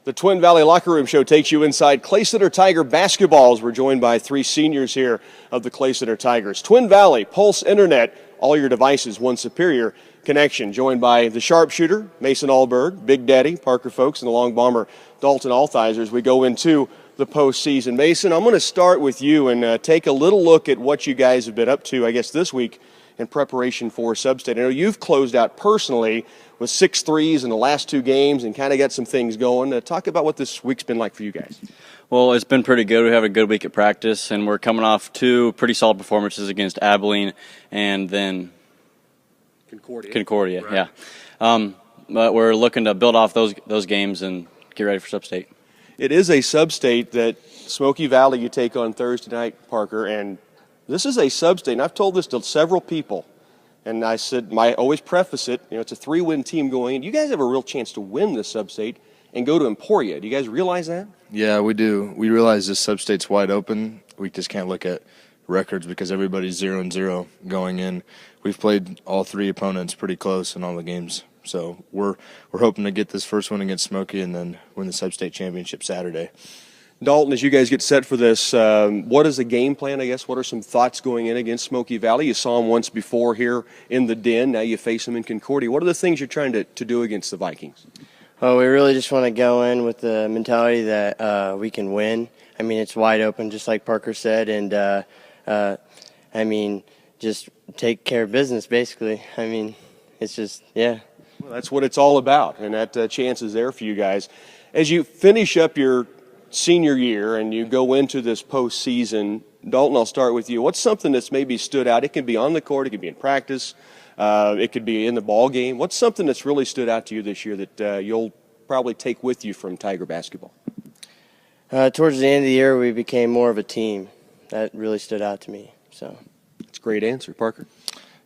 The Twin Valley Locker Room Show takes you inside Clay Center Tiger basketballs. We're joined by three seniors here of the Clay Center Tigers. Twin Valley, Pulse Internet, all your devices, one superior connection. Joined by the sharpshooter, Mason Ahlberg, Big Daddy, Parker Folks, and the long bomber, Dalton Althiser, as we go into the postseason. Mason, I'm going to start with you and take a little look at what you guys have been up to, I guess, this week in preparation for Sub-State. I know you've closed out personally with 6 threes in the last 2 games and kind of got some things going. Talk about what this week's been like for you guys. Well, it's been pretty good. We have a good week at practice, and we're coming off 2 pretty solid performances against Abilene and then Concordia, right. Yeah. But we're looking to build off those games and get ready for Sub-State. It is a Sub-State that Smoky Valley you take on Thursday night, Parker, and this is a Sub-State, and I've told this to several people. And I said, I always preface it, it's a 3-win team going in. You guys have a real chance to win this Sub-State and go to Emporia. Do you guys realize that? Yeah, we do. We realize this Sub-State's wide open. We just can't look at records because everybody's 0-0 going in. We've played all 3 opponents pretty close in all the games. So we're hoping to get this first one against Smoky and then win the Sub-State championship Saturday. Dalton, as you guys get set for this, what is the game plan, I guess? What are some thoughts going in against Smoky Valley? You saw them once before here in the Den. Now you face them in Concordia. What are the things you're trying to do against the Vikings? Oh, we really just want to go in with the mentality that we can win. I mean, it's wide open, just like Parker said, and, just take care of business, basically. I mean, it's just, yeah. Well, that's what it's all about, and that chance is there for you guys. As you finish up your senior year and you go into this postseason, Dalton, I'll start with you. What's something that's maybe stood out? It can be on the court, it can be in practice, it could be in the ball game. What's something that's really stood out to you this year that you'll probably take with you from Tiger basketball? Towards the end of the year, we became more of a team. That really stood out to me. So, that's a great answer, Parker.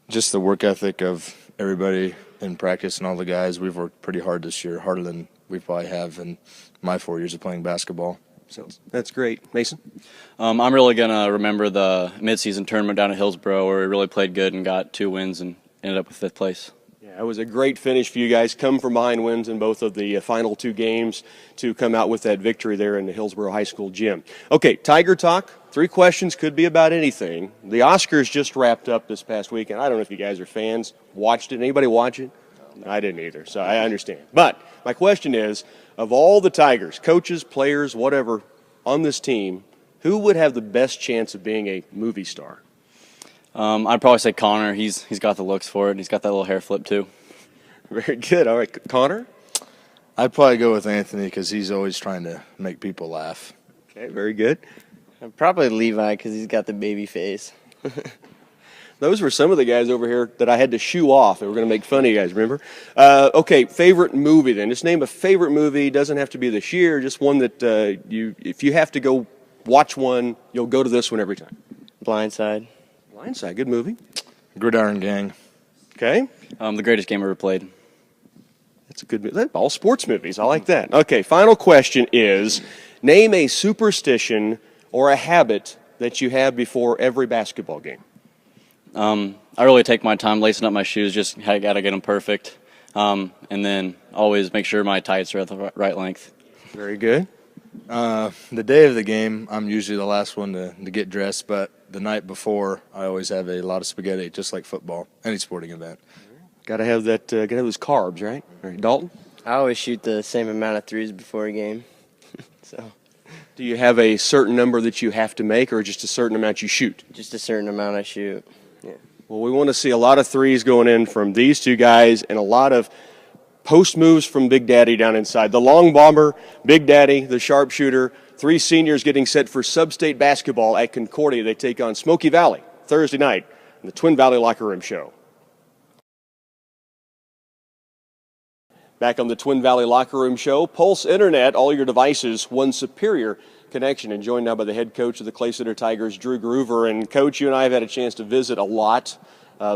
Just the work ethic of everybody in practice and all the guys. We've worked pretty hard this year, harder than we probably have in my 4 years of playing basketball. So that's great. Mason? I'm really going to remember the midseason tournament down at Hillsboro where we really played good and got 2 wins and ended up with 5th place. Yeah, it was a great finish for you guys. Come from behind wins in both of the final 2 games to come out with that victory there in the Hillsboro High School gym. Okay, Tiger Talk. 3 questions, could be about anything. The Oscars just wrapped up this past weekend. I don't know if you guys are fans. Watched it? Anybody watch it? No. I didn't either, so I understand. But my question is, of all the Tigers, coaches, players, whatever, on this team, who would have the best chance of being a movie star? I'd probably say Connor. He's got the looks for it, and he's got that little hair flip too. Very good. All right, Connor? I'd probably go with Anthony because he's always trying to make people laugh. Okay, very good. Probably Levi because he's got the baby face. Those were some of the guys over here that I had to shoo off. They were going to make fun of you guys, remember? Okay, favorite movie then. Just name a favorite movie. Doesn't have to be this year. Just one that if you have to go watch one, you'll go to this one every time. Blindside. Blindside, good movie. Gridiron Gang. Okay. The greatest game ever played. That's a good movie. All sports movies. I like that. Okay, final question is, name a superstition or a habit that you have before every basketball game. I really take my time lacing up my shoes, just got to get them perfect. And then always make sure my tights are at the right length. Very good. The day of the game, I'm usually the last one to get dressed, but the night before, I always have a lot of spaghetti, just like football, any sporting event. Got to have that. Got to have those carbs, right? All right, Dalton? I always shoot the same amount of threes before a game. So. Do you have a certain number that you have to make, or just a certain amount you shoot? Just a certain amount I shoot. Yeah. Well, we want to see a lot of threes going in from these 2 guys and a lot of post moves from Big Daddy down inside. The long bomber, Big Daddy, the sharpshooter, 3 seniors getting set for Sub-State basketball at Concordia. They take on Smoky Valley Thursday night in the Twin Valley Locker Room Show. Back on the Twin Valley Locker Room Show, Pulse Internet, all your devices, one superior connection. And joined now by the head coach of the Clay Center Tigers, Drew Gruver. And, Coach, you and I have had a chance to visit a lot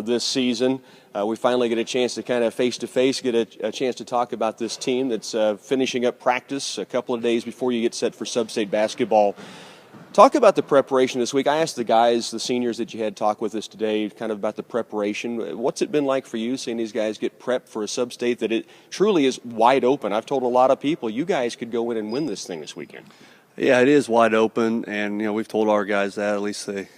this season. We finally get a chance to kind of face-to-face get a chance to talk about this team that's finishing up practice a couple of days before you get set for Sub-State basketball. Talk about the preparation this week. I asked the guys, the seniors that you had talk with us today, kind of about the preparation. What's it been like for you seeing these guys get prepped for a sub-state that it truly is wide open? I've told a lot of people you guys could go in and win this thing this weekend. Yeah, it is wide open, and we've told our guys that. At least they,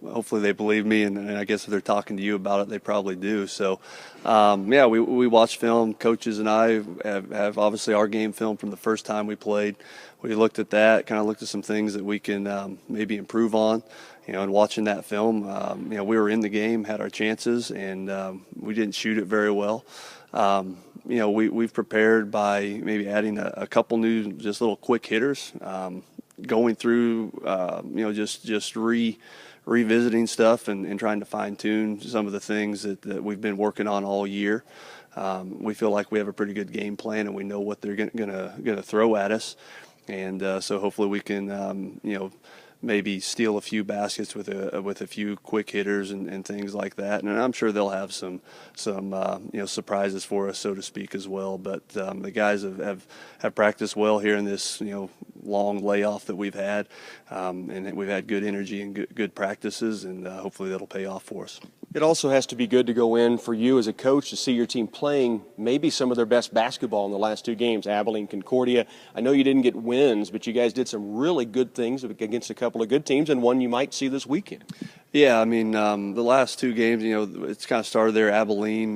hopefully they believe me, and I guess if they're talking to you about it, they probably do. So, yeah, we watch film. Coaches and I have obviously our game film from the first time we played. We looked at that, kind of looked at some things that we can maybe improve on. And watching that film, we were in the game, had our chances, and we didn't shoot it very well. We've prepared by maybe adding a couple new, just little quick hitters, going through, just revisiting stuff and trying to fine tune some of the things that we've been working on all year. We feel like we have a pretty good game plan and we know what they're gonna throw at us, and so hopefully we can, maybe steal a few baskets with a few quick hitters and things like that. And I'm sure they'll have some surprises for us, so to speak, as well. But the guys have practiced well here in this long layoff that we've had, and we've had good energy and good practices, and hopefully that'll pay off for us. It also has to be good to go in for you as a coach to see your team playing maybe some of their best basketball in the last two games, Abilene, Concordia. I know you didn't get wins, but you guys did some really good things against a couple of good teams, and one you might see this weekend. Yeah, I mean, the last two games, it's kind of started there. Abilene,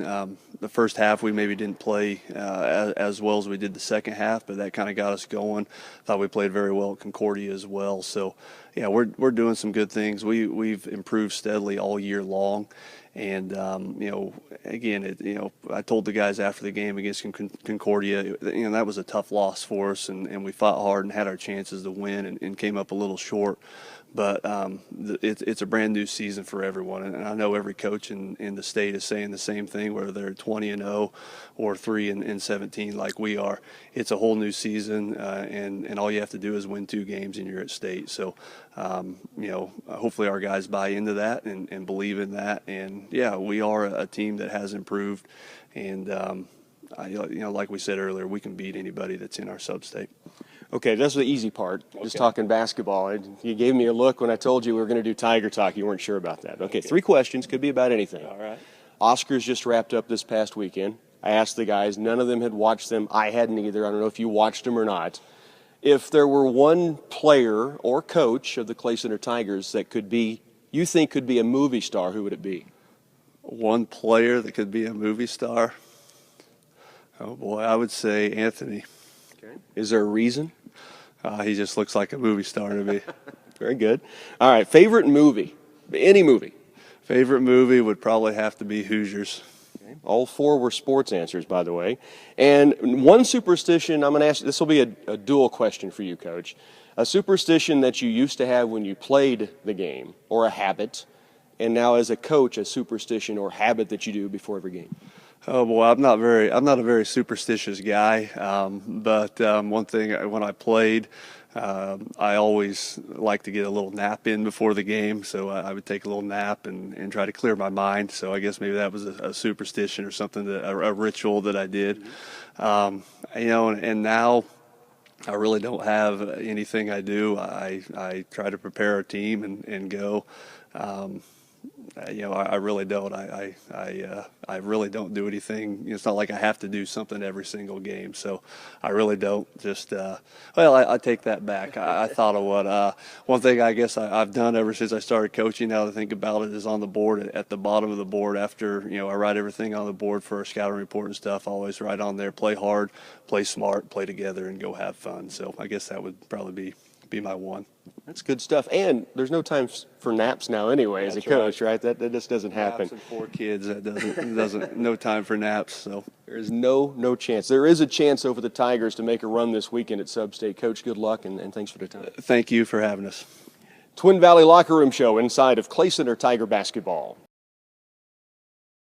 the first half we maybe didn't play as well as we did the second half, but that kind of got us going. Thought we played very well at Concordia as well. So, yeah, we're doing some good things. We've improved steadily all year long. And, again, I told the guys after the game against Concordia, that was a tough loss for us, and we fought hard and had our chances to win and came up a little short. But it's a brand new season for everyone, and I know every coach in the state is saying the same thing, whether they're 20-0 or 3-17 like we are. It's a whole new season, and all you have to do is win 2 games and you're at state. So, hopefully our guys buy into that and believe in that. And yeah, we are a team that has improved, and like we said earlier, we can beat anybody that's in our sub-state. Okay, that's the easy part, just talking basketball. You gave me a look when I told you we were going to do Tiger Talk. You weren't sure about that. Okay, 3 questions, could be about anything. All right. Oscars just wrapped up this past weekend. I asked the guys, none of them had watched them. I hadn't either. I don't know if you watched them or not. If there were one player or coach of the Clay Center Tigers that you think could be a movie star, who would it be? One player that could be a movie star? Oh, boy, I would say Anthony. Okay. Is there a reason? He just looks like a movie star to me. Very good. All right, favorite movie? Any movie? Favorite movie would probably have to be Hoosiers. Okay. All 4 were sports answers, by the way. And one superstition, I'm going to ask, this will be a dual question for you, Coach. A superstition that you used to have when you played the game, or a habit, and now as a coach, a superstition or habit that you do before every game. Oh boy, I'm not a very superstitious guy. But one thing, when I played, I always like to get a little nap in before the game. So I would take a little nap and try to clear my mind. So I guess maybe that was a superstition or something, a ritual that I did. And now I really don't have anything I do. I try to prepare a team and go. I really don't. I really don't do anything. It's not like I have to do something every single game. So I really don't. Just I take that back. I thought of what one thing I guess I've done ever since I started coaching. Now that I think about it, is on the board at the bottom of the board. After I write everything on the board for our scouting report and stuff. I always write on there: play hard, play smart, play together, and go have fun. So I guess that would probably be my one. That's good stuff. And there's no time for naps now anyway. That's as a coach, right? That just doesn't happen. Naps and 4 kids, that doesn't no time for naps. So there is no chance. There is a chance over the Tigers to make a run this weekend at Sub-State. Coach, good luck and thanks for the time. Thank you for having us. Twin Valley Locker Room Show inside of Clay Center Tiger basketball.